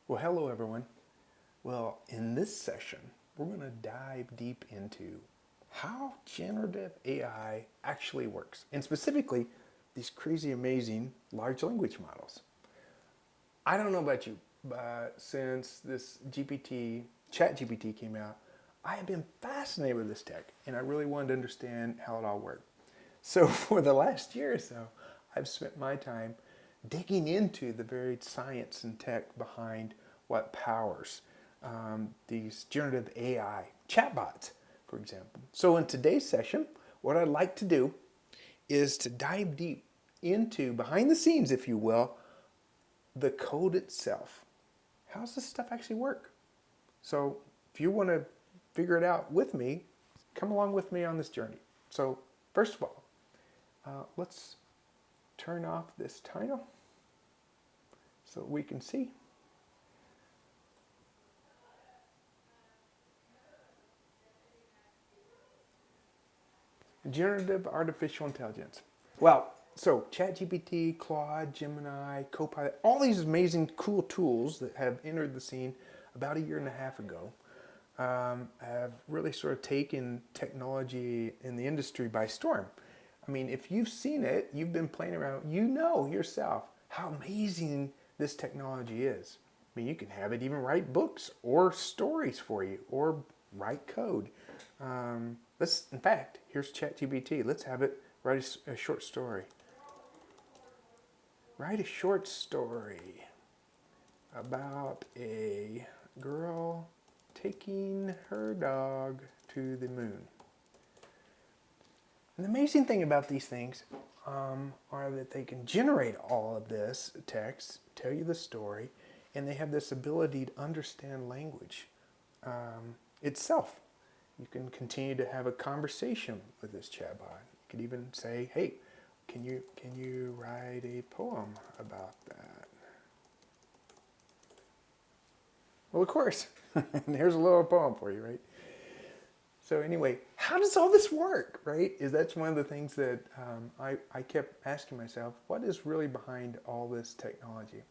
Well, hello everyone. Well, in this session, we're going to dive deep into how generative AI actually works, and specifically these crazy, amazing large language models. I don't know about you, but since this ChatGPT came out, I have been fascinated with this tech, and I really wanted to understand how it all worked. So for the last year or so, I've spent my time digging into the varied science and tech behind what powers these generative AI chatbots, for example. So in today's session, what I'd like to do is to dive deep into behind the scenes, if you will, the code itself. How does this stuff actually work? So if you want to figure it out with me, come along with me on this journey. So first of all, let's turn off this title so we can see. Generative artificial intelligence. Well, so ChatGPT, Claude, Gemini, CoPilot, all these amazing cool tools that have entered the scene about a year and a half ago have really sort of taken technology in the industry by storm. I mean, if you've seen it, you've been playing around, you know yourself how amazing this technology is. I mean, you can have it even write books or stories for you or write code. In fact, here's ChatGPT. Let's have it write a short story. Write a short story about a girl taking her dog to the moon. And the amazing thing about these things are that they can generate all of this text, tell you the story, and they have this ability to understand language itself. You can continue to have a conversation with this chatbot. You could even say, "Hey, can you write a poem about that?" Well, of course. And here's a little poem for you, right? So anyway, how does all this work, right? That's one of the things that I kept asking myself, what is really behind all this technology?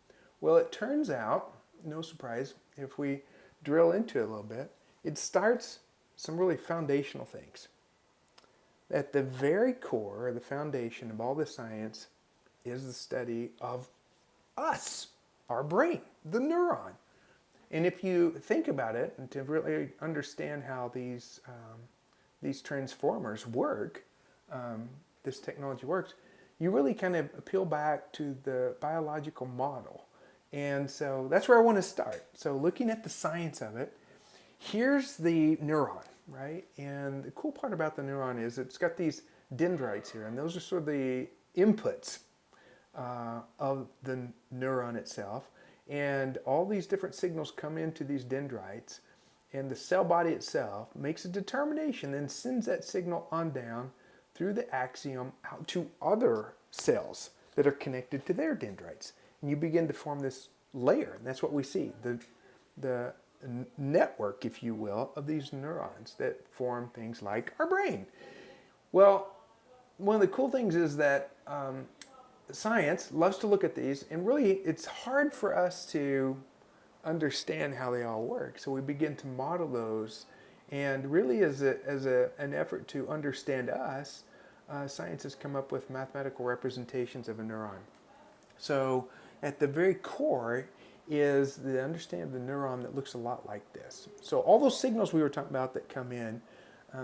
Well, it turns out, no surprise, if we drill into it a little bit, it starts some really foundational things. At the very core, the foundation of all this science is the study of us, our brain, the neuron. And if you think about it, and to really understand how these transformers work, this technology works, you really kind of appeal back to the biological model. And so that's where I want to start. So looking at the science of it, here's the neuron, right? And the cool part about the neuron is it's got these dendrites here, and those are sort of the inputs of the neuron itself. And all these different signals come into these dendrites, and the cell body itself makes a determination and sends that signal on down through the axiom out to other cells that are connected to their dendrites. And you begin to form this layer, and that's what we see, the network, if you will, of these neurons that form things like our brain. Well, one of the cool things is that science loves to look at these, and really it's hard for us to understand how they all work. So we begin to model those, and really as an effort to understand us, science has come up with mathematical representations of a neuron. So at the very core is the understanding of the neuron that looks a lot like this. So all those signals we were talking about that come in,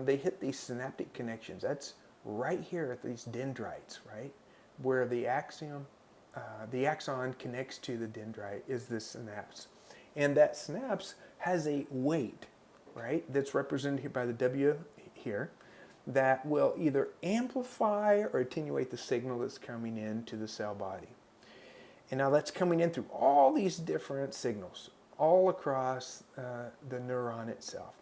they hit these synaptic connections. That's right here at these dendrites, right? Where the axon connects to the dendrite is this synapse. And that synapse has a weight, right? That's represented here by the W here, that will either amplify or attenuate the signal that's coming into the cell body. And now that's coming in through all these different signals, all across the neuron itself.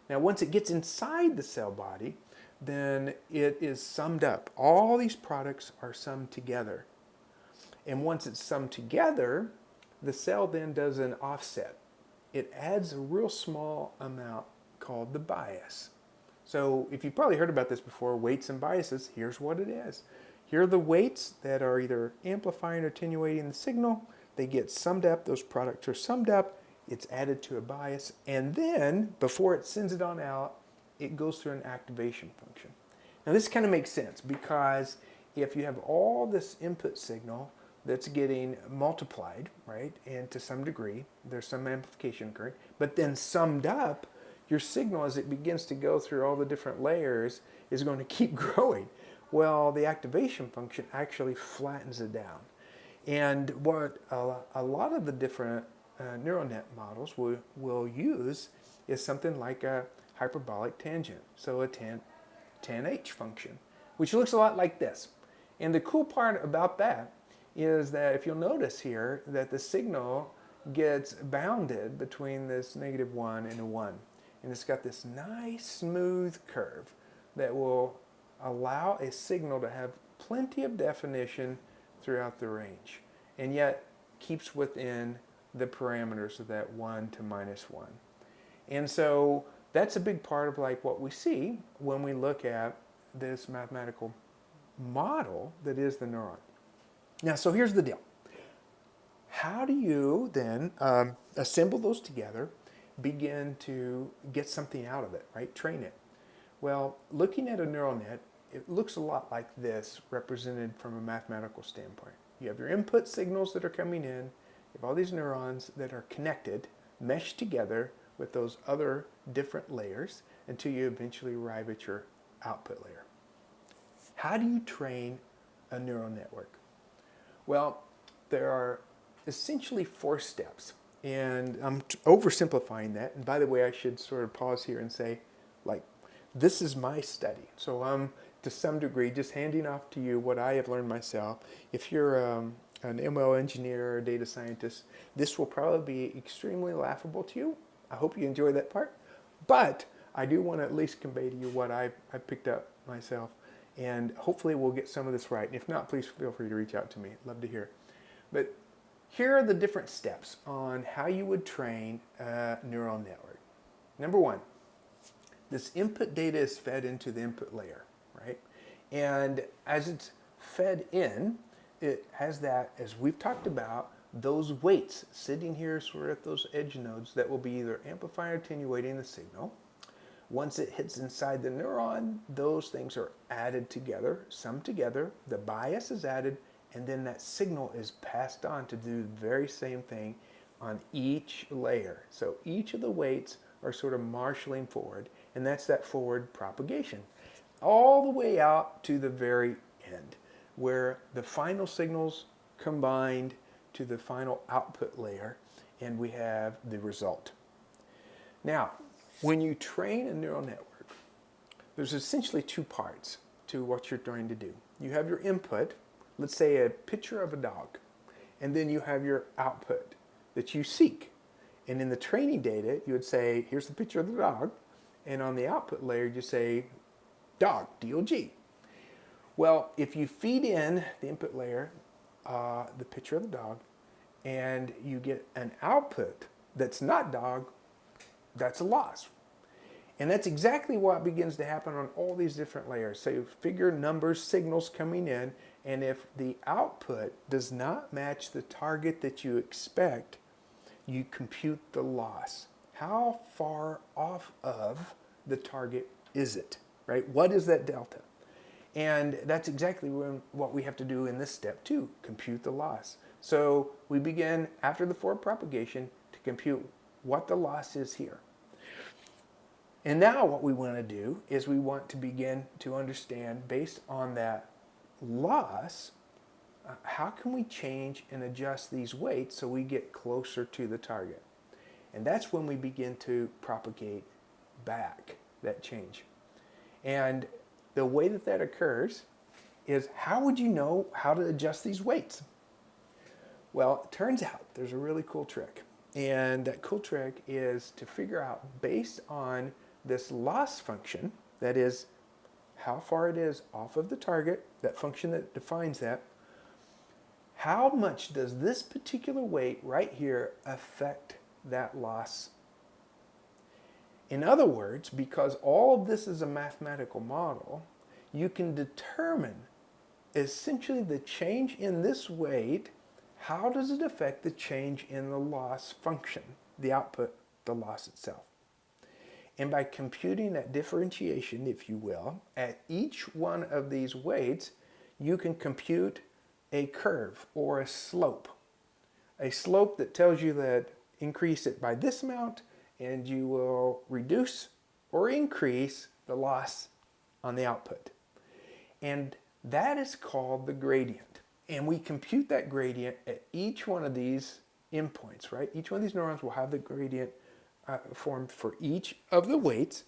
Now once it gets inside the cell body, then it is summed up. All these products are summed together. And once it's summed together, the cell then does an offset. It adds a real small amount called the bias. So if you've probably heard about this before, weights and biases, here's what it is. Here are the weights that are either amplifying or attenuating the signal. they get summed up, those products are summed up, it's added to a bias, and then before it sends it on out, it goes through an activation function. Now this kind of makes sense because if you have all this input signal that's getting multiplied, right, and to some degree, there's some amplification occurring, but then summed up, your signal as it begins to go through all the different layers is going to keep growing. Well, the activation function actually flattens it down. And what a lot of the different neural net models will use is something like a hyperbolic tangent, so a tan function, which looks a lot like this. And the cool part about that is that if you'll notice here that the signal gets bounded between this -1 and a 1. And it's got this nice smooth curve that will allow a signal to have plenty of definition throughout the range, and yet keeps within the parameters of that 1 to -1. And so that's a big part of like what we see when we look at this mathematical model that is the neuron. Now, so here's the deal. How do you then assemble those together, begin to get something out of it, right? Train it. Well, looking at a neural net, it looks a lot like this, represented from a mathematical standpoint. You have your input signals that are coming in, you have all these neurons that are connected, meshed together with those other different layers until you eventually arrive at your output layer. How do you train a neural network? Well, there are essentially 4 steps. And I'm oversimplifying that. And by the way, I should sort of pause here and say, like, this is my study. So I'm, to some degree, just handing off to you what I have learned myself. If you're an ML engineer or data scientist, this will probably be extremely laughable to you. I hope you enjoy that part. But I do want to at least convey to you what I picked up myself. And hopefully we'll get some of this right. And if not, please feel free to reach out to me. I'd love to hear. But here are the different steps on how you would train a neural network. Number 1, this input data is fed into the input layer, right? And as it's fed in, it has that, as we've talked about, those weights sitting here sort of at those edge nodes that will be either amplifying or attenuating the signal. Once it hits inside the neuron, those things are added together, summed together, the bias is added, and then that signal is passed on to do the very same thing on each layer. So each of the weights are sort of marshaling forward, and that's that forward propagation. All the way out to the very end, where the final signals combined to the final output layer, and we have the result. Now, when you train a neural network, there's essentially 2 parts to what you're trying to do. You have your input, let's say a picture of a dog, and then you have your output that you seek. And in the training data, you would say, here's the picture of the dog, and on the output layer, you say, dog, D-O-G. Well, if you feed in the input layer, the picture of the dog, and you get an output that's not dog, that's a loss. And that's exactly what begins to happen on all these different layers. So you figure numbers, signals coming in, and if the output does not match the target that you expect, you compute the loss. How far off of the target is it, right? What is that delta? And that's exactly what we have to do in this step too, compute the loss. So we begin after the forward propagation to compute what the loss is here. And now what we want to do is we want to begin to understand, based on that loss, how can we change and adjust these weights so we get closer to the target? And that's when we begin to propagate back that change. And the way that that occurs is, how would you know how to adjust these weights? Well, it turns out there's a really cool trick. And that cool trick is to figure out, based on this loss function, that is how far it is off of the target, that function that defines that, how much does this particular weight right here affect that loss? In other words, because all of this is a mathematical model, you can determine essentially the change in this weight how does it affect the change in the loss function, the output, the loss itself? And by computing that differentiation, if you will, at each one of these weights, you can compute a curve or a slope. A slope that tells you that increase it by this amount and you will reduce or increase the loss on the output. And that is called the gradient. And we compute that gradient at each one of these endpoints, right? Each one of these neurons will have the gradient formed for each of the weights,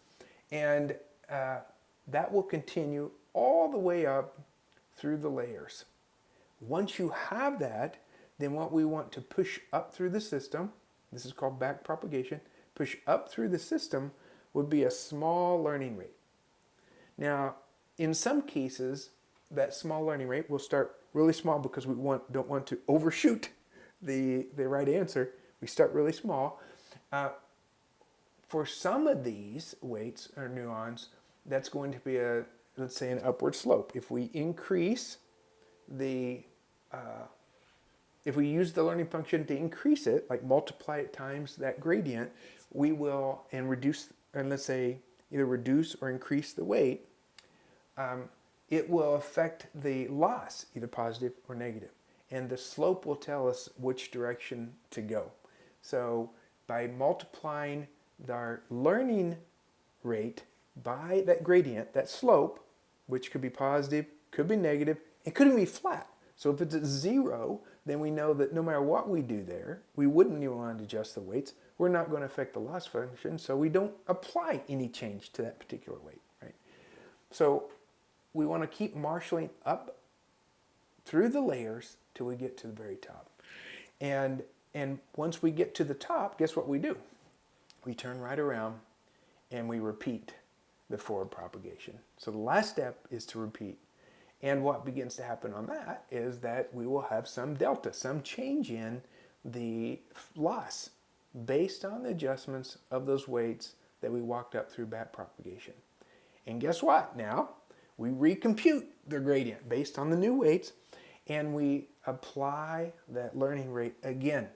and that will continue all the way up through the layers. Once you have that, then what we want to push up through the system, this is called back propagation, push up through the system would be a small learning rate. Now, in some cases, that small learning rate will start really small because we don't want to overshoot the right answer. We start really small. For some of these weights or neurons, that's going to be let's say an upward slope. If we increase if we use the learning function to increase it, like multiply it times that gradient, we will, and let's say either reduce or increase the weight, it will affect the loss, either positive or negative. And the slope will tell us which direction to go. So by multiplying our learning rate by that gradient, that slope, which could be positive, could be negative, it could even be flat. So if it's at 0, then we know that no matter what we do there, we wouldn't even want to adjust the weights. We're not going to affect the loss function, so we don't apply any change to that particular weight, right? So we want to keep marshaling up through the layers till we get to the very top. And once we get to the top, guess what we do? We turn right around and we repeat the forward propagation. So the last step is to repeat. And what begins to happen on that is that we will have some delta, some change in the loss based on the adjustments of those weights that we walked up through back propagation. And guess what? Now we recompute the gradient based on the new weights, and we apply that learning rate again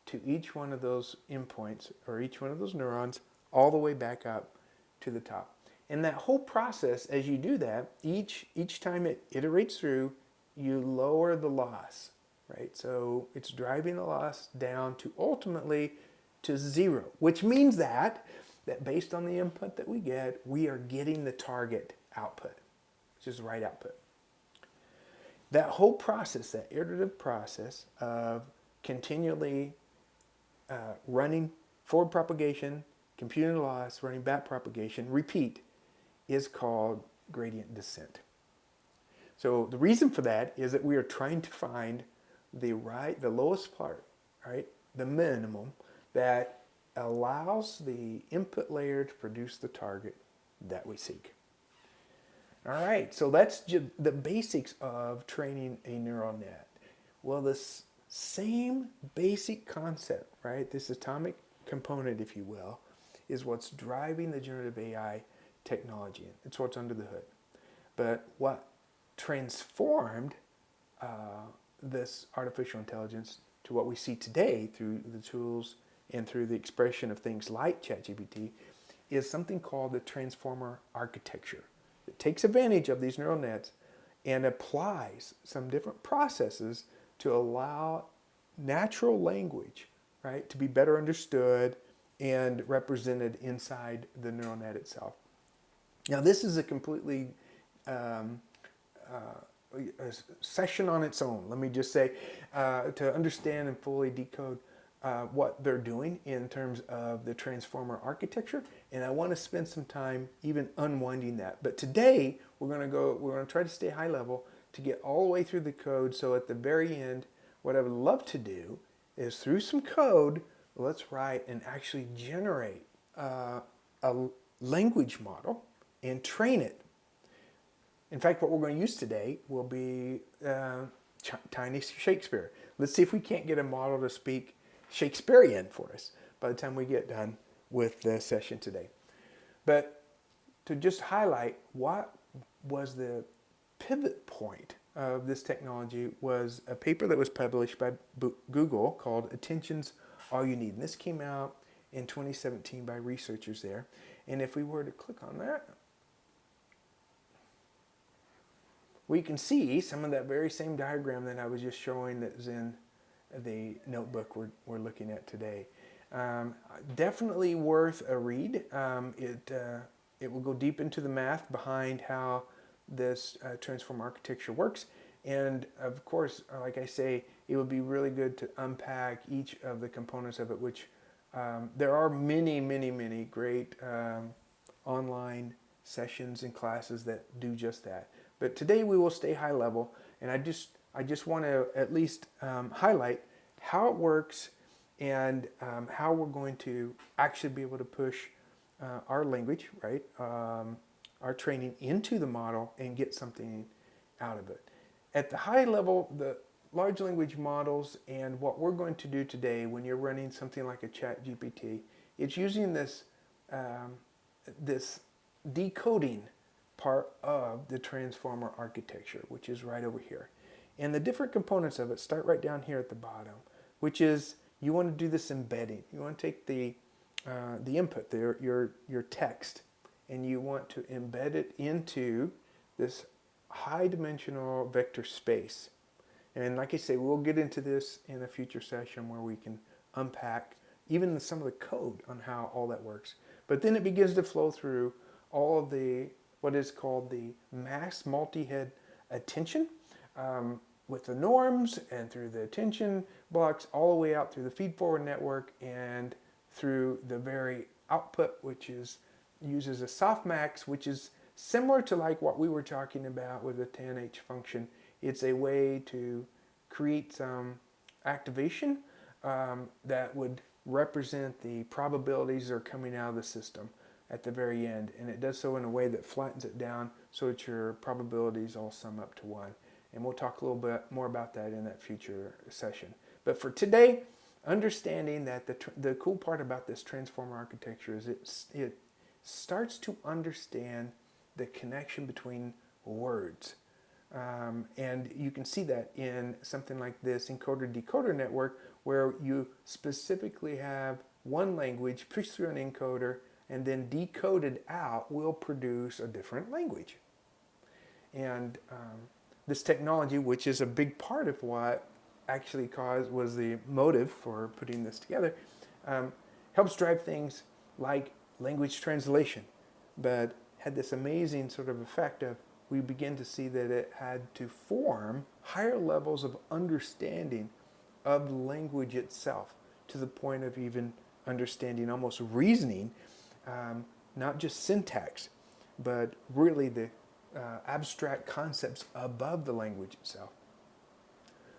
to each one of those endpoints or each one of those neurons all the way back up to the top. And that whole process, as you do that, each time it iterates through, you lower the loss, right? So it's driving the loss down to ultimately to 0, which means that based on the input that we get, we are getting the target output, which is the right output. That whole process, that iterative process of continually running forward propagation, computing the loss, running back propagation, repeat, is called gradient descent. So the reason for that is that we are trying to find the lowest part, right? The minimum that allows the input layer to produce the target that we seek. All right, so that's just the basics of training a neural net. Well, this same basic concept, right? This atomic component, if you will, is what's driving the generative AI technology. It's what's under the hood. But what transformed this artificial intelligence to what we see today through the tools and through the expression of things like ChatGPT is something called the transformer architecture. It takes advantage of these neural nets and applies some different processes to allow natural language, right, to be better understood and represented inside the neural net itself. Now, this is a completely a session on its own. Let me just say, to understand and fully decode what they're doing in terms of the transformer architecture, and I want to spend some time even unwinding that. But today we're going to try to stay high level to get all the way through the code. So at the very end, what I would love to do is through some code, let's write and actually generate a language model and train it. In fact, what we're going to use today will be tiny Shakespeare. Let's see if we can't get a model to speak Shakespearean for us by the time we get done with the session today. But to just highlight what was the pivot point of this technology was a paper that was published by Google called Attention's All You Need. And this came out in 2017 by researchers there. And if we were to click on that, we can see some of that very same diagram that I was just showing that is in the notebook we're looking at today. Definitely worth a read. It will go deep into the math behind how this transform architecture works. And of course, like I say, it would be really good to unpack each of the components of it, which there are many, many, many great online sessions and classes that do just that. But today we will stay high level, and I just want to at least highlight how it works and how we're going to actually be able to push our language, right, our training into the model and get something out of it. At the high level, the large language models and what we're going to do today when you're running something like a ChatGPT, it's using this this decoding part of the transformer architecture, which is right over here. And the different components of it start right down here at the bottom, which is you want to do this embedding. You want to take the input, your text, and you want to embed it into this high dimensional vector space. And like I say, we'll get into this in a future session where we can unpack even some of the code on how all that works. But then it begins to flow through all of the what is called the mass multi-head attention with the norms and through the attention blocks all the way out through the feed-forward network and through the very output, which uses a softmax, which is similar to like what we were talking about with the 10H function. It's a way to create some activation that would represent the probabilities that are coming out of the system at the very end, and it does so in a way that flattens it down so that your probabilities all sum up to 1. And we'll talk a little bit more about that in that future session. But for today, understanding that the cool part about this transformer architecture is it starts to understand the connection between words. And you can see that in something like this encoder-decoder network, where you specifically have one language pushed through an encoder and then decoded out will produce a different language. And this technology, which is a big part of what actually was the motive for putting this together, helps drive things like language translation, but had this amazing sort of effect of we begin to see that it had to form higher levels of understanding of the language itself to the point of even understanding, almost reasoning, not just syntax, but really the abstract concepts above the language itself.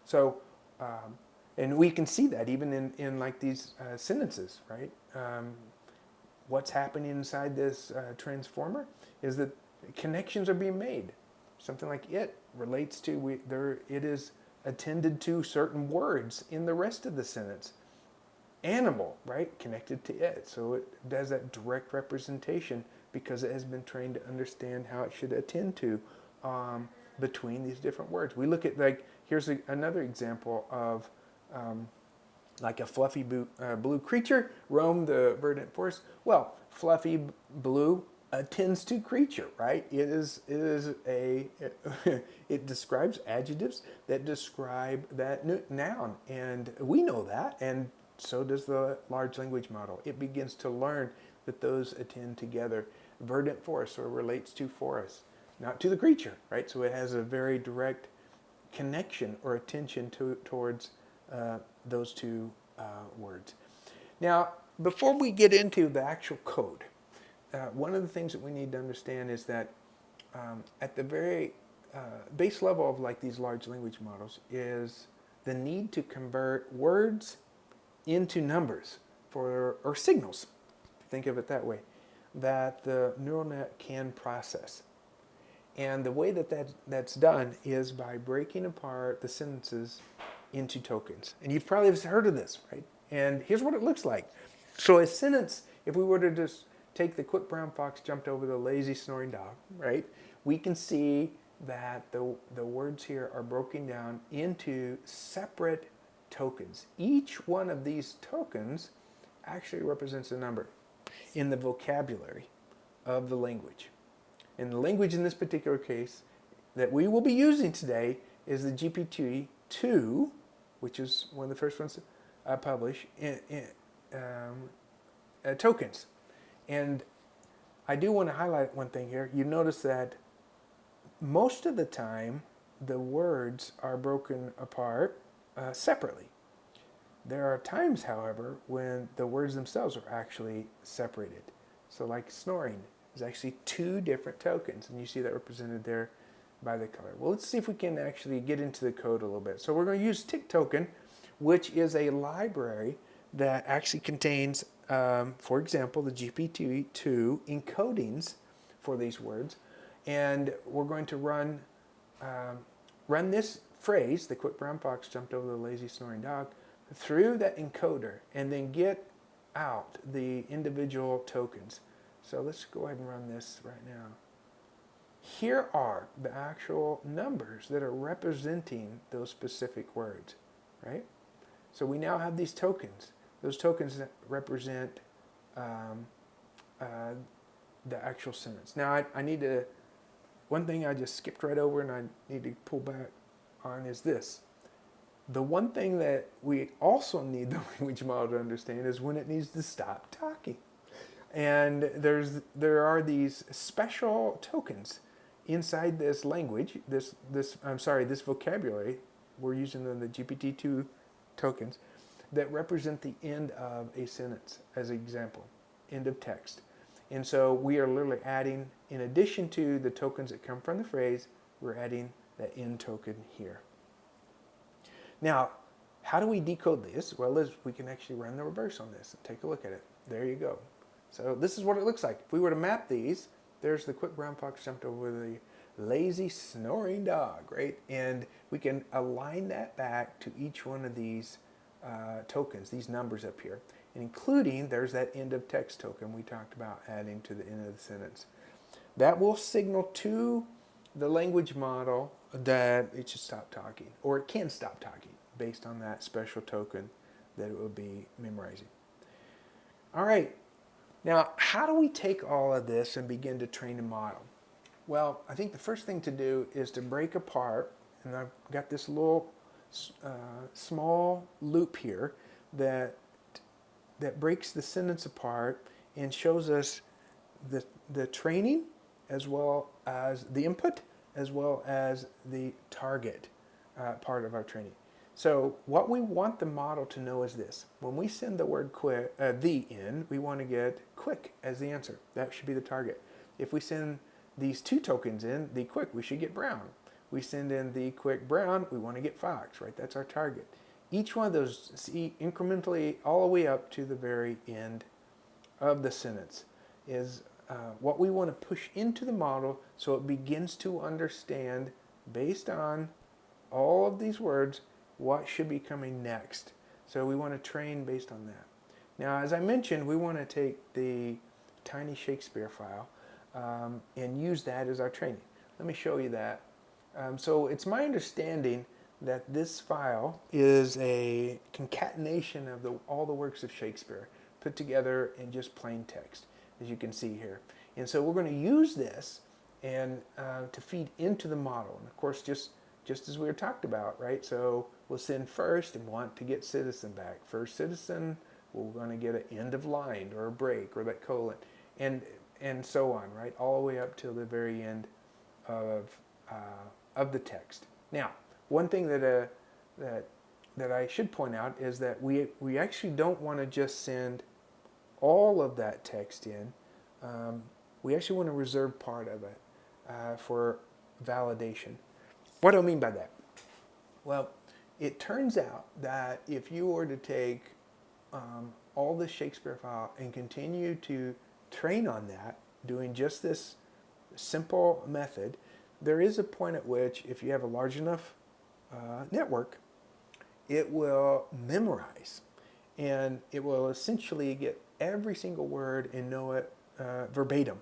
So, and we can see that even in like these sentences, right? What's happening inside this transformer is that connections are being made. Something like it relates to, it is attended to certain words in the rest of the sentence. Animal, right, connected to it. So it does that direct representation because it has been trained to understand how it should attend to between these different words. We look at, like, here's another example of like a fluffy blue creature roam the verdant forest. Well, fluffy blue attends to creature, right? It describes adjectives that describe that noun, and we know that, and so does the large language model. It begins to learn that those attend together. Verdant forest, or relates to forest, not to the creature, right? So it has a very direct connection or attention towards those two words. Now, before we get into the actual code, one of the things that we need to understand is that at the very base level of like these large language models is the need to convert words into numbers or signals, think of it that way, that the neural net can process. And the way that's done is by breaking apart the sentences into tokens. And you've probably heard of this, right? And here's what it looks like. So a sentence, if we were to just take the quick brown fox jumped over the lazy snoring dog, right? We can see that the words here are broken down into separate tokens. Each one of these tokens actually represents a number in the vocabulary of the language. And the language in this particular case that we will be using today is the GPT-2, which is one of the first ones published, tokens. And I do want to highlight one thing here. You notice that most of the time the words are broken apart separately. There are times, however, when the words themselves are actually separated. So like snoring is actually two different tokens, and you see that represented there by the color. Well, let's see if we can actually get into the code a little bit. So we're going to use tick token, which is a library that actually contains, for example, the GPT-2 encodings for these words. And we're going to run this phrase, the quick brown fox jumped over the lazy snoring dog, through that encoder and then get out the individual tokens. So let's go ahead and run this right now. Here are the actual numbers that are representing those specific words, right? So we now have these tokens. Those tokens that represent the actual sentence. Now I need to, one thing I just skipped right over and I need to pull back on is this. The one thing that we also need the language model to understand is when it needs to stop talking. And there are these special tokens inside this language, this vocabulary. We're using the GPT-2 tokens that represent the end of a sentence as an example, end of text. And so we are literally adding, in addition to the tokens that come from the phrase, we're adding that end token here. Now, how do we decode this? Well, we can actually run the reverse on this and take a look at it. There you go. So this is what it looks like. If we were to map these, there's the quick brown fox jumped over the lazy snoring dog, right? And we can align that back to each one of these tokens, these numbers up here, and including there's that end of text token we talked about adding to the end of the sentence. That will signal to the language model that it should stop talking, or it can stop talking based on that special token that it will be memorizing. All right, now how do we take all of this and begin to train a model? Well, I think the first thing to do is to break apart, and I've got this little small loop here that breaks the sentence apart and shows us the training as well as the input as well as the target part of our training. So what we want the model to know is this. When we send the word the in, we want to get quick as the answer. That should be the target. If we send these two tokens in, the quick, we should get brown. We send in the quick brown, we want to get fox, right? That's our target. Each one of those, see, incrementally all the way up to the very end of the sentence is what we want to push into the model so it begins to understand, based on all of these words, what should be coming next. So we want to train based on that. Now, as I mentioned, we want to take the tiny Shakespeare file and use that as our training. Let me show you that. So it's my understanding that this file is a concatenation of all the works of Shakespeare put together in just plain text, as you can see here. And so we're going to use this and to feed into the model. And of course, just as we were talked about, right? So we'll send first and want to get citizen back. First citizen, we're going to get an end of line or a break or that colon, and so on, right? All the way up till the very end of the text. Now, one thing that I should point out is that we actually don't want to just send all of that text in. We actually want to reserve part of it for validation. What do I mean by that? Well, it turns out that if you were to take all the Shakespeare file and continue to train on that, doing just this simple method, there is a point at which, if you have a large enough network, it will memorize, and it will essentially get every single word and know it verbatim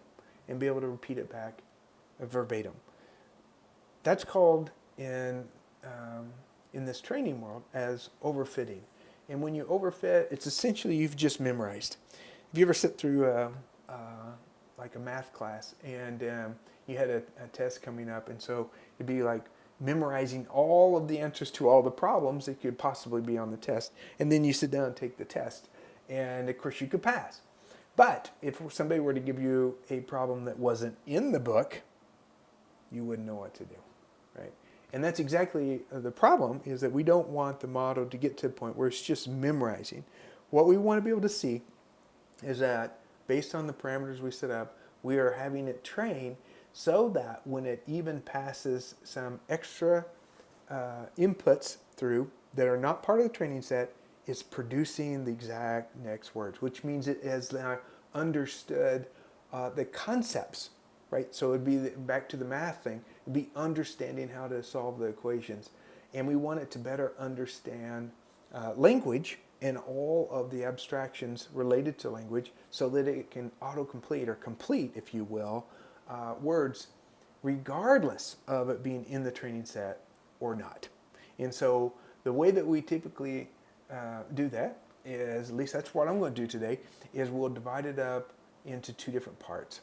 and be able to repeat it back verbatim. That's called in this training world as overfitting. And when you overfit, it's essentially you've just memorized. Have you ever sit through like a math class and you had a test coming up, and so it'd be like memorizing all of the answers to all the problems that could possibly be on the test, and then you sit down and take the test, and of course you could pass. But if somebody were to give you a problem that wasn't in the book, you wouldn't know what to do, right? And that's exactly the problem, is that we don't want the model to get to the point where it's just memorizing. What we want to be able to see is that based on the parameters we set up, we are having it train so that when it even passes some extra inputs through that are not part of the training set, it's producing the exact next words, which means it has now understood the concepts, right? So it'd be back to the math thing, it'd be understanding how to solve the equations. And we want it to better understand language and all of the abstractions related to language so that it can autocomplete or complete, if you will, words regardless of it being in the training set or not. And so the way that we typically do that is, at least that's what I'm going to do today, is we'll divide it up into two different parts.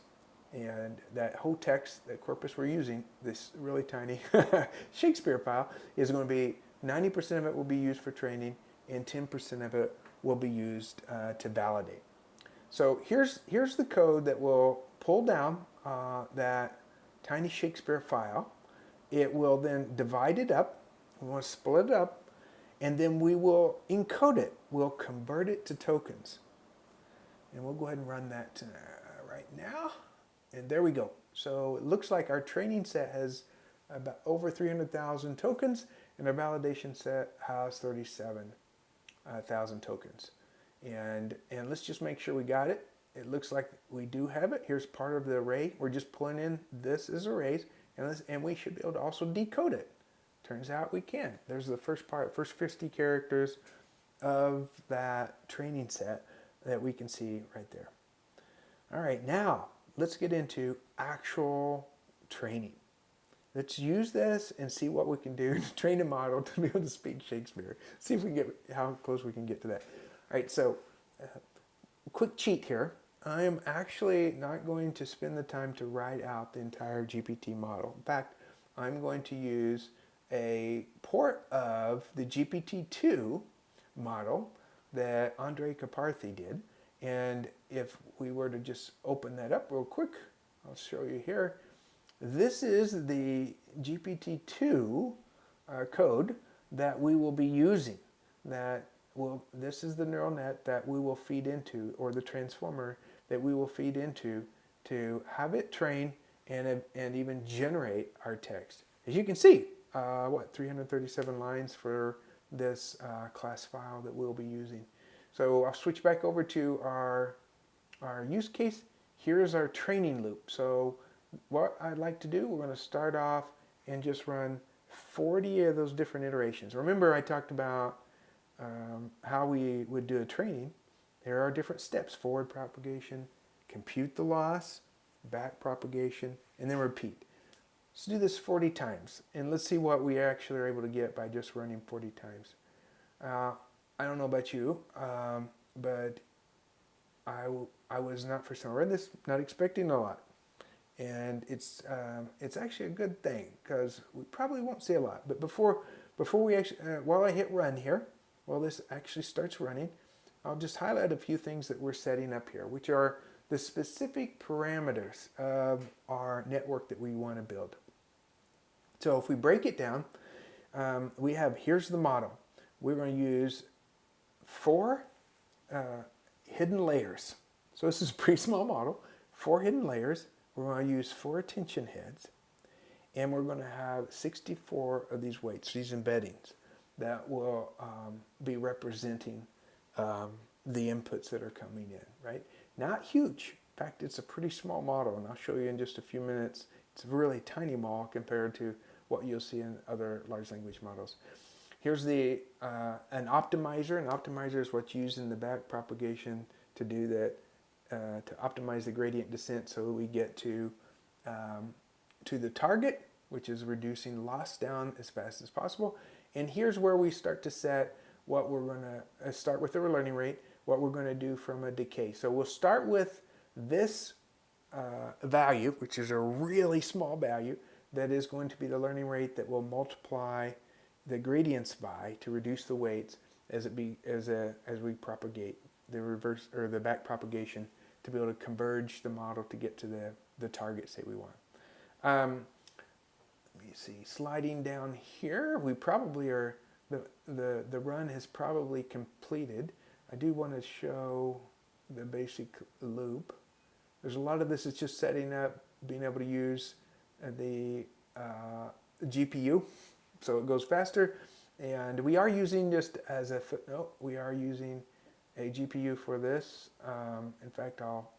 And that whole text, that corpus we're using, this really tiny Shakespeare file, is going to be 90% of it will be used for training and 10% of it will be used to validate. So here's the code that will pull down that tiny Shakespeare file. It will then divide it up. We want to split it up, and then we will encode it. We'll convert it to tokens. And we'll go ahead and run that right now. And there we go. So it looks like our training set has about over 300,000 tokens, and our validation set has 37,000 tokens. And let's just make sure we got it. It looks like we do have it. Here's part of the array. We're just pulling in this as arrays, and we should be able to also decode it. Turns out we can. There's the first part, first 50 characters of that training set that we can see right there. All right, now let's get into actual training. Let's use this and see what we can do to train a model to be able to speak Shakespeare. See if we can get how close we can get to that. All right, so quick cheat here. I am actually not going to spend the time to write out the entire GPT model. In fact, I'm going to use a port of the GPT-2 model that Andrej Karpathy did. And if we were to just open that up real quick, I'll show you here. This is the GPT-2 code that we will be using. This is the neural net that we will feed into, or the transformer that we will feed into to have it train and even generate our text. As you can see, 337 lines for this class file that we'll be using. So I'll switch back over to our use case. Here's our training loop. So what I'd like to do, we're going to start off and just run 40 of those different iterations. Remember I talked about how we would do a training. There are different steps: forward propagation, compute the loss, back propagation, and then repeat. Let's do this 40 times, and let's see what we actually are able to get by just running 40 times. I don't know about you, but I was not, for some reason, not expecting a lot. And it's actually a good thing, because we probably won't see a lot. But before we actually, while I hit run here, while this actually starts running, I'll just highlight a few things that we're setting up here, which are the specific parameters of our network that we want to build. So if we break it down, we have, here's the model. We're going to use 4 hidden layers. So this is a pretty small model. 4 hidden layers. We're going to use 4 attention heads. And we're going to have 64 of these weights, these embeddings, that will be representing the inputs that are coming in, right? Not huge. In fact, it's a pretty small model, and I'll show you in just a few minutes. It's a really tiny model compared to what you'll see in other large language models. Here's an optimizer. An optimizer is what's used in the back propagation to do that, to optimize the gradient descent so that we get to the target which is reducing loss down as fast as possible. And here's where we start to set what we're going to start with the learning rate, what we're going to do from a decay. So we'll start with this value, which is a really small value, that is going to be the learning rate that will multiply the gradients by to reduce the weights as we propagate the reverse or the back propagation to be able to converge the model to get to the target state we want. Let me see, sliding down here, we probably are, the run has probably completed. I do want to show the basic loop. There's a lot of this is just setting up, being able to use the GPU, so it goes faster. And we are using, just as a footnote, we are using a GPU for this. In fact, I'll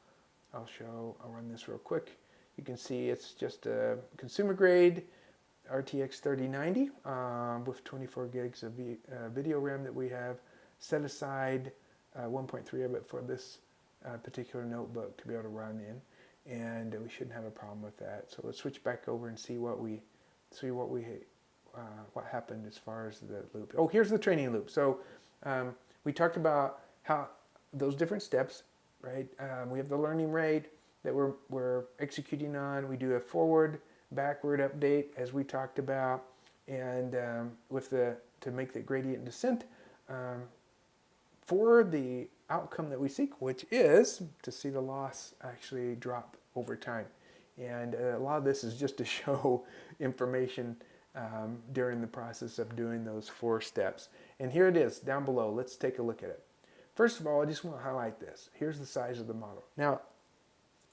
run this real quick. You can see it's just a consumer grade RTX 3090 with 24 gigs of video RAM that we have set aside 1.3 of it for this particular notebook to be able to run in, and we shouldn't have a problem with that. So let's switch back over and see what happened as far as the loop. Oh, here's the training loop. So we talked about how those different steps, right? We have the learning rate that we're executing on. We do a forward, backward update as we talked about, and to make the gradient descent for the outcome that we seek, which is to see the loss actually drop over time. And a lot of this is just to show information during the process of doing those 4 steps. And here it is down below. Let's take a look at it. First of all, I just want to highlight this. Here's the size of the model. Now,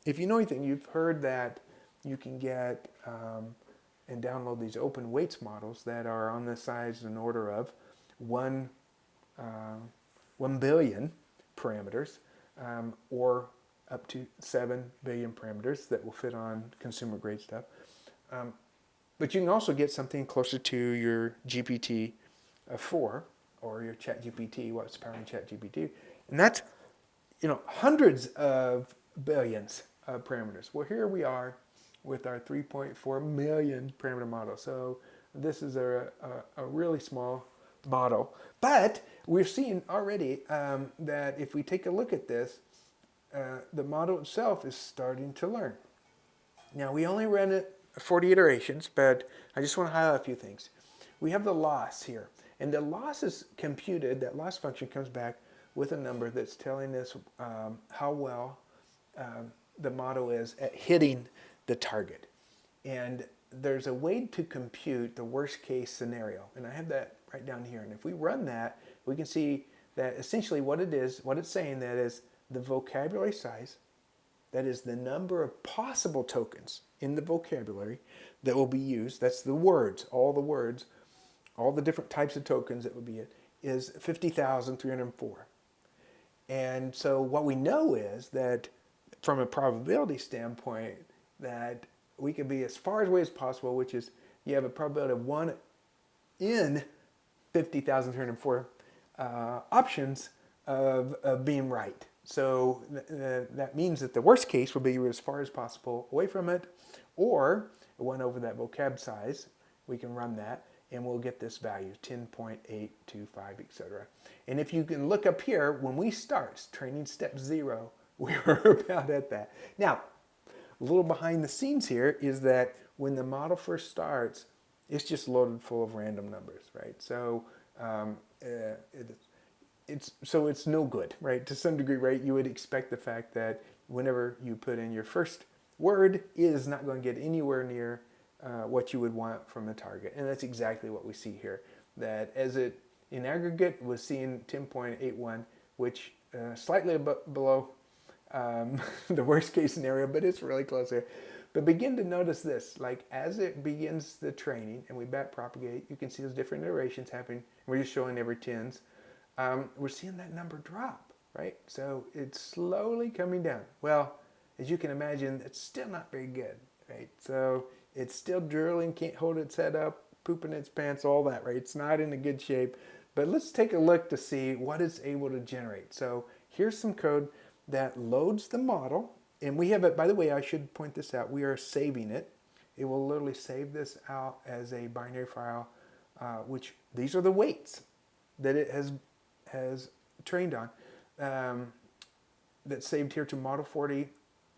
if you know anything, you've heard that you can get and download these open weights models that are on the size and order of 1 billion parameters, or up to 7 billion parameters that will fit on consumer grade stuff. But you can also get something closer to your GPT-4 or your ChatGPT, what's powering ChatGPT, and that's hundreds of billions of parameters. Well, here we are with our 3.4 million parameter model. So this is a really small model, but we're seeing already that if we take a look at this, the model itself is starting to learn. Now, we only ran it 40 iterations, but I just want to highlight a few things. We have the loss here, and the loss is computed. That loss function comes back with a number that's telling us how well the model is at hitting the target. And there's a way to compute the worst case scenario, and I have that right down here. And if we run that, we can see that essentially what it is, what it's saying, that is the vocabulary size, that is the number of possible tokens in the vocabulary that will be used. That's the words, all the different types of tokens that would be it, is 50,304. And so what we know is that from a probability standpoint, that we can be as far away as possible, which is you have a probability of 1 in 50,304 options of being right. So that means that the worst case will be as far as possible away from it, or 1 over that vocab size. We can run that, and we'll get this value, 10.825, etc. And if you can look up here, when we start training step 0, we were about at that. Now, a little behind the scenes here is that when the model first starts, it's just loaded full of random numbers, right? So it's no good, right? To some degree, right? You would expect the fact that whenever you put in your first word, it is not going to get anywhere near what you would want from the target. And that's exactly what we see here. That as it, in aggregate, was seeing 10.81, which slightly below the worst case scenario, but it's really close here. But begin to notice this, like as it begins the training and we back propagate, you can see those different iterations happening. We're just showing every tens. We're seeing that number drop, right? So it's slowly coming down. Well, as you can imagine, it's still not very good, right? So it's still drilling, can't hold its head up, pooping its pants, all that, right? It's not in a good shape. But let's take a look to see what it's able to generate. So here's some code that loads the model. And we have it, by the way, I should point this out. We are saving it. it will literally save this out as a binary file, which these are the weights that it has trained on. That's saved here to Model 40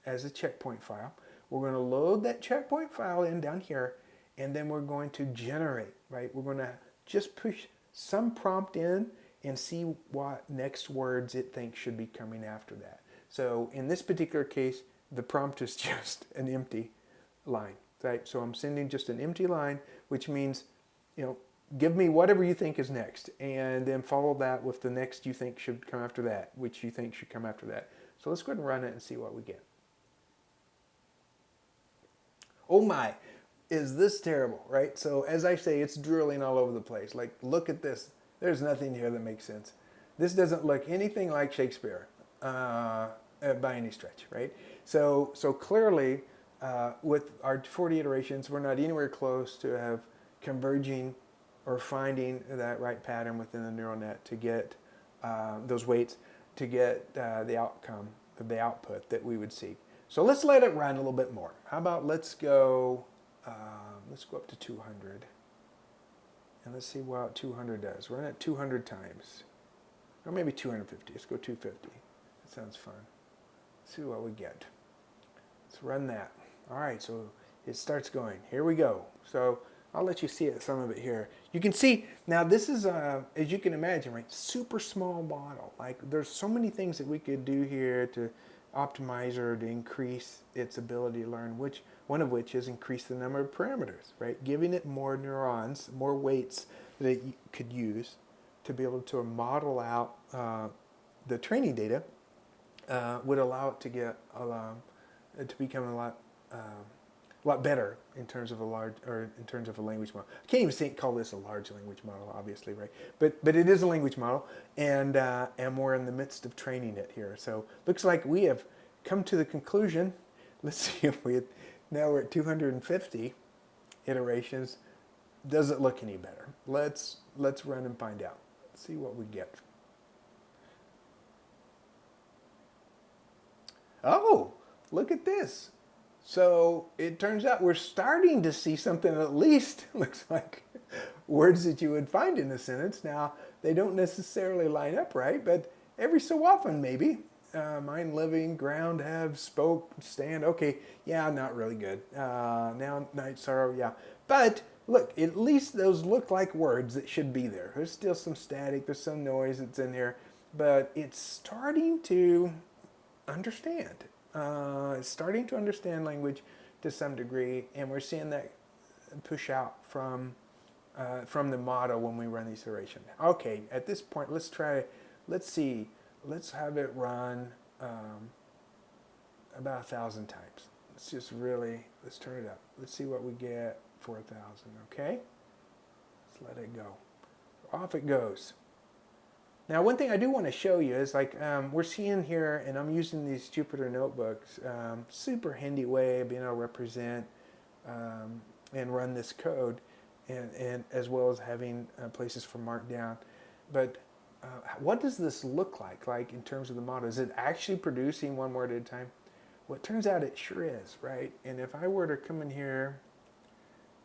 as a checkpoint file. We're going to load that checkpoint file in down here, and then we're going to generate, right? We're going to just push some prompt in and see what next words it thinks should be coming after that. So in this particular case, the prompt is just an empty line, right? So I'm sending just an empty line, which means, give me whatever you think is next, and then follow that with the next you think should come after that, which you think should come after that. So let's go ahead and run it and see what we get. Oh my, is this terrible, right? So as I say, it's drooling all over the place. Like, look at this. There's nothing here that makes sense. This doesn't look anything like Shakespeare by any stretch, right? So clearly, with our 40 iterations, we're not anywhere close to have converging or finding that right pattern within the neural net to get those weights, to get the outcome, the output that we would seek. So let's let it run a little bit more. How about let's go up to 200. And let's see what 200 does. Run it 200 times. Or maybe 250. Let's go 250. That sounds fun. Let's see what we get. Let's run that. All right, so it starts going. Here we go. So I'll let you see it, some of it here. You can see, now this is, as you can imagine, right, super small model. Like, there's so many things that we could do here to optimize or to increase its ability to learn, one of which is increase the number of parameters, right? Giving it more neurons, more weights that it could use to be able to model out the training data would allow it to get to become a lot better in terms of a language model. I can't even call this a large language model, obviously, right? But it is a language model, and we're in the midst of training it here. So looks like we have come to the conclusion. Let's see if now we're at 250 iterations. Does it look any better? Let's run and find out. See what we get. Oh, look at this. So it turns out we're starting to see something that at least looks like words that you would find in a sentence. Now, they don't necessarily line up right, but every so often maybe. Mine, living, ground, have, spoke, stand. Okay, yeah, not really good. Now, night, sorrow, yeah. But look, at least those look like words that should be there. There's still some static, there's some noise that's in here, but it's starting to understand. It's starting to understand language to some degree, and we're seeing that push out from the model when we run these iterations. Okay, at this point, let's have it run about 1,000 times. Let's turn it up. Let's see what we get for 1,000, okay? Let's let it go. Off it goes. Now, one thing I do want to show you is we're seeing here, and I'm using these Jupyter notebooks, super handy way of being able to represent and run this code, and as well as having places for markdown. But what does this look like in terms of the model? Is it actually producing one word at a time? Well, it turns out it sure is, right? And if I were to come in here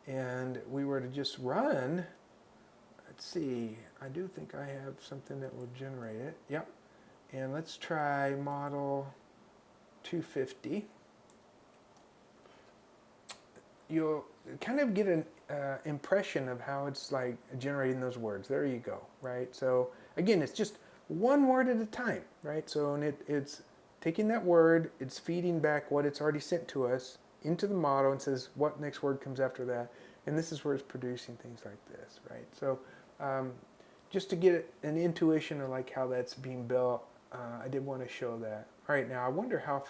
and we were to just run, let's see, I do think I have something that will generate it. Yep. And let's try model 250. You'll kind of get an impression of how it's like generating those words. There you go, right? So again, it's just one word at a time, right? So and it's taking that word, it's feeding back what it's already sent to us into the model and says what next word comes after that. And this is where it's producing things like this, right? So just to get an intuition of like how that's being built, I did want to show that. All right, now I wonder how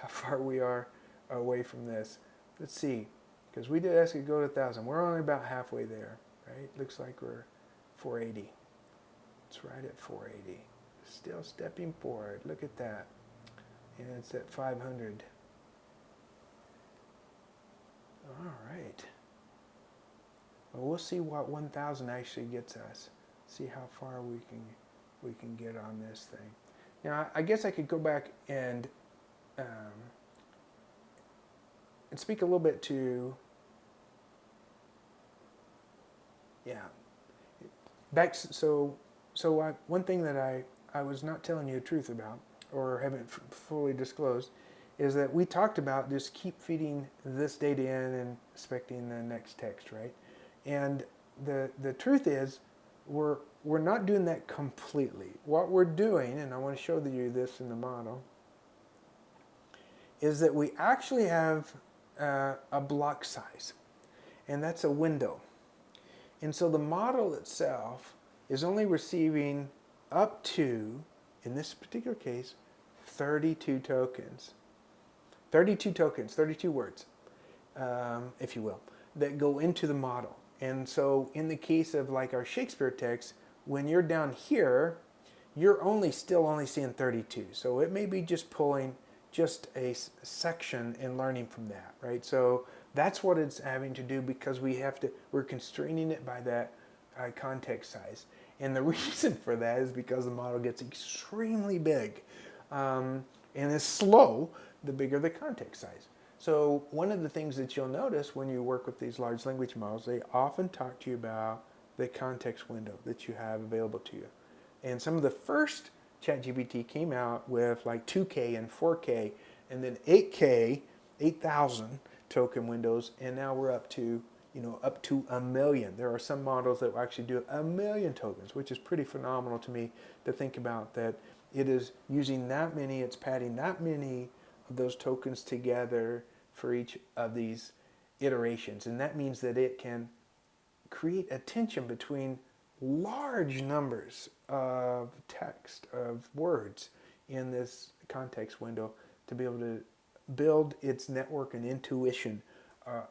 far we are away from this. Let's see, because we did ask it to go to 1,000. We're only about halfway there, right? Looks like we're 480. It's right at 480. Still stepping forward. Look at that. And it's at 500. All right. Well, we'll see what 1,000 actually gets us. See how far we can get on this thing. Now, I guess I could go back and speak a little bit to Yeah. One thing that I was not telling you the truth about, or haven't fully disclosed, is that we talked about just keep feeding this data in and expecting the next text, right? And the truth is, we're not doing that completely. What we're doing, and I want to show you this in the model, is that we actually have a block size, and that's a window. And so the model itself is only receiving up to, in this particular case, 32 tokens. 32 tokens, 32 words, if you will, that go into the model. And so in the case of like our Shakespeare text, when you're down here, you're still only seeing 32. So it may be just pulling just a section and learning from that, right? So that's what it's having to do, because we're constraining it by that context size. And the reason for that is because the model gets extremely big and is slow the bigger the context size. So one of the things that you'll notice when you work with these large language models, they often talk to you about the context window that you have available to you. And some of the first ChatGPT came out with like 2K and 4K, and then 8K, 8,000 token windows, and now we're up to a million. There are some models that will actually do a million tokens, which is pretty phenomenal to me to think about, that it is using that many, it's padding that many of those tokens together for each of these iterations. And that means that it can create a tension between large numbers of text, of words in this context window, to be able to build its network and intuition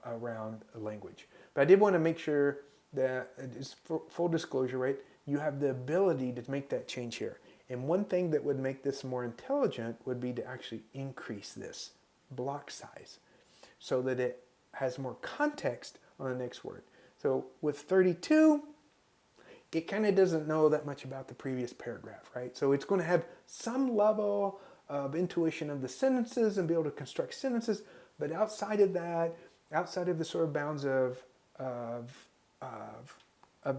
around a language. But I did want to make sure that, it's full disclosure, right? You have the ability to make that change here. And one thing that would make this more intelligent would be to actually increase this block size so that it has more context on the next word. So with 32, it kind of doesn't know that much about the previous paragraph, right? So it's going to have some level of intuition of the sentences and be able to construct sentences, but outside of that, outside of the sort of bounds of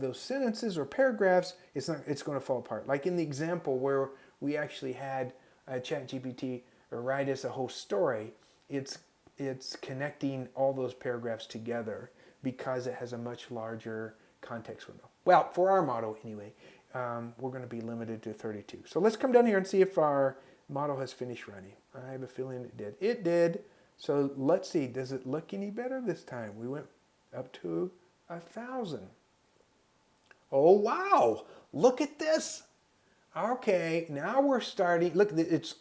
those sentences or paragraphs, it's going to fall apart. Like in the example where we actually had ChatGPT write us a whole story, it's connecting all those paragraphs together because it has a much larger context window. Well, for our model anyway, we're going to be limited to 32. So let's come down here and see if our model has finished running. I have a feeling it did. It did. So let's see, does it look any better this time? We went up to 1,000. Oh, wow. Look at this. Okay, now we're starting. Look, it's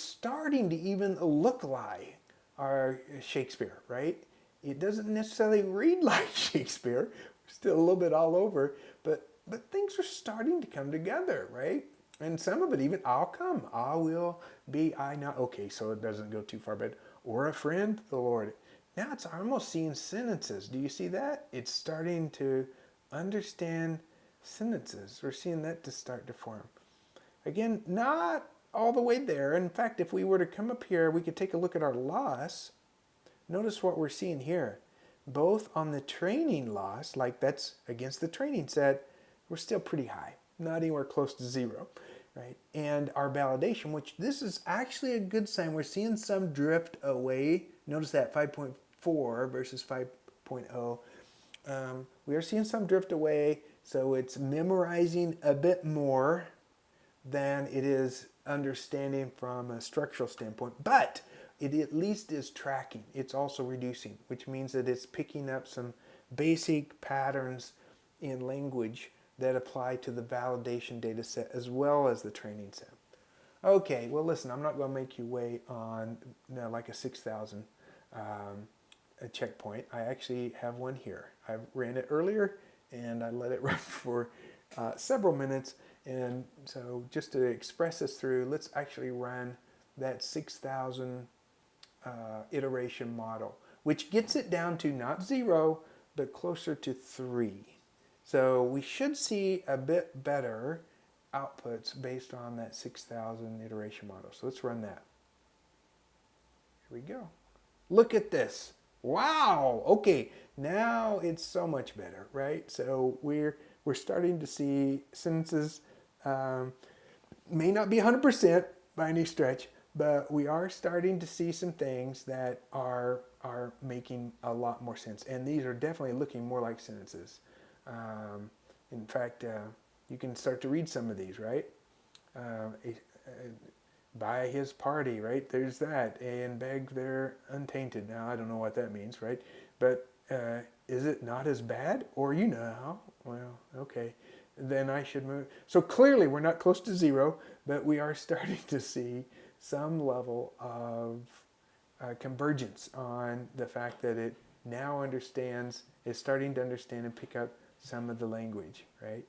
starting to even look like our Shakespeare, right? It doesn't necessarily read like Shakespeare. We're still a little bit all over, but things are starting to come together, right? And some of it even, I'll come, I will be, I not. Okay, so it doesn't go too far, but, or a friend, the Lord. Now it's almost seeing sentences. Do you see that? It's starting to understand sentences. We're seeing that to start to form. Again, not all the way there. In fact, if we were to come up here, we could take a look at our loss. Notice what we're seeing here. Both on the training loss, like that's against the training set, we're still pretty high. Not anywhere close to zero, right? And our validation, which this is actually a good sign. We're seeing some drift away. Notice that 5.4 versus 5.0. We are seeing some drift away, so it's memorizing a bit more than it is understanding from a structural standpoint, but it at least is tracking. It's also reducing, which means that it's picking up some basic patterns in language that apply to the validation data set as well as the training set. Okay, well listen, I'm not going to make you wait on like a 6,000 a checkpoint. I actually have one here. I ran it earlier and I let it run for several minutes. And so just to express this through, let's actually run that 6,000 iteration model, which gets it down to not 0, but closer to 3. So we should see a bit better outputs based on that 6,000 iteration model. So let's run that. Here we go. Look at this. Wow. Okay. Now it's so much better, right? So we're starting to see sentences. Um, may not be 100% by any stretch, but we are starting to see some things that are making a lot more sense, and these are definitely looking more like sentences. Um, in fact, you can start to read some of these, right? Uh, by his party, right? There's that, and beg they're untainted. Now I don't know what that means, right? But is it not as bad? Or well, okay, then I should move. So clearly we're not close to zero, but we are starting to see some level of convergence on the fact that it now is starting to understand and pick up some of the language, right?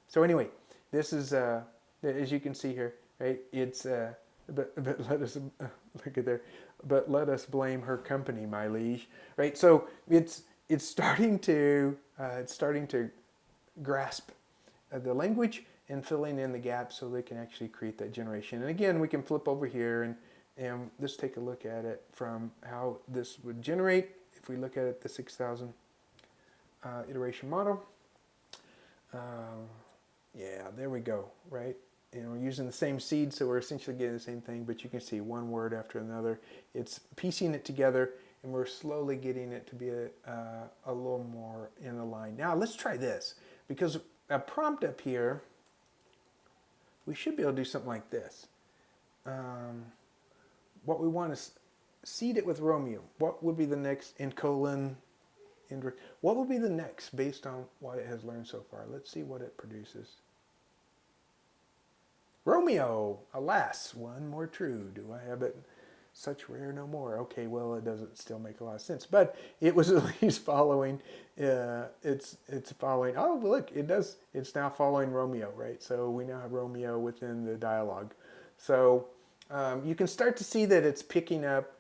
So anyway, this is, as you can see here, right? It's, but let us look at there. But let us blame her company, my liege, right? So it's starting to grasp the language and filling in the gaps so they can actually create that generation. And again, we can flip over here and just take a look at it from how this would generate. If we look at it, the 6,000 iteration model. Yeah, there we go, right? And we're using the same seed, so we're essentially getting the same thing, but you can see one word after another. It's piecing it together, and we're slowly getting it to be a little more in a line. Now, let's try this, because a prompt up here, we should be able to do something like this. What we want is seed it with Romeo. What would be the next in colon? What would be the next based on what it has learned so far? Let's see what it produces. Romeo, alas, one more true. Do I have it? Such rare no more. Okay, well, it doesn't still make a lot of sense, but it was at least following. It's following. Oh, look, it does. It's now following Romeo, right? So we now have Romeo within the dialogue. So you can start to see that it's picking up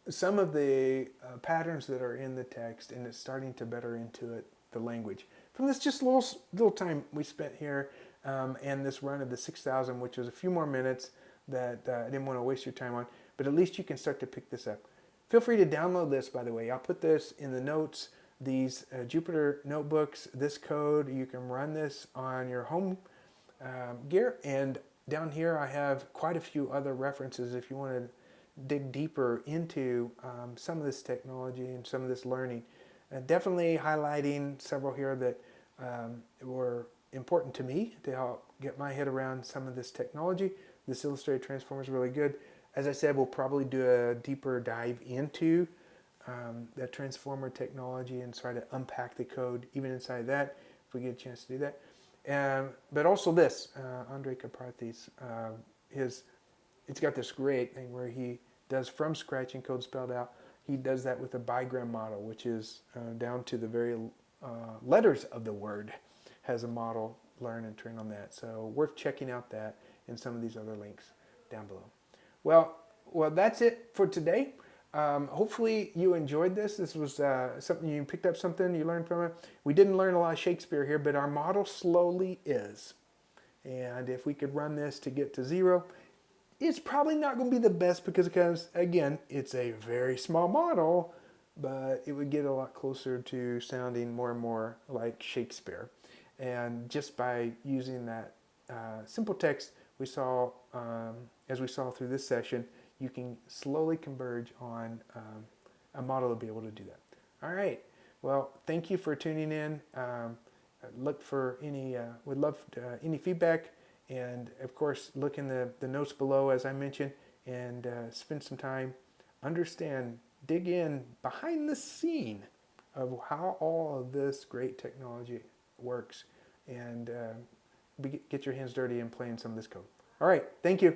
some of the patterns that are in the text, and it's starting to better intuit the language. From this just little time we spent here, and this run of the 6,000, which was a few more minutes that I didn't want to waste your time on, but at least you can start to pick this up. Feel free to download this, by the way. I'll put this in the notes. These Jupyter notebooks, this code, you can run this on your home gear. And down here I have quite a few other references if you want to dig deeper into some of this technology and some of this learning. Definitely highlighting several here that were important to me to help get my head around some of this technology. This illustrated transformer is really good. As I said, we'll probably do a deeper dive into that transformer technology and try to unpack the code even inside that if we get a chance to do that. But also this, Andre Kaparthi's, it's got this great thing where he does from scratch and code spelled out. He does that with a bigram model, which is down to the very letters of the word, has a model, learn and train on that. So worth checking out that and some of these other links down below. Well, that's it for today. Hopefully you enjoyed this. This was something you picked up, something you learned from it. We didn't learn a lot of Shakespeare here, but our model slowly is. And if we could run this to get to zero, it's probably not going to be the best because again, it's a very small model, but it would get a lot closer to sounding more and more like Shakespeare. And just by using that simple text, we saw, as we saw through this session, you can slowly converge on a model to be able to do that. All right. Well, thank you for tuning in. Look for would love any feedback. And of course, look in the notes below, as I mentioned, and spend some time, dig in behind the scene of how all of this great technology works, and get your hands dirty in playing some of this code. All right, thank you.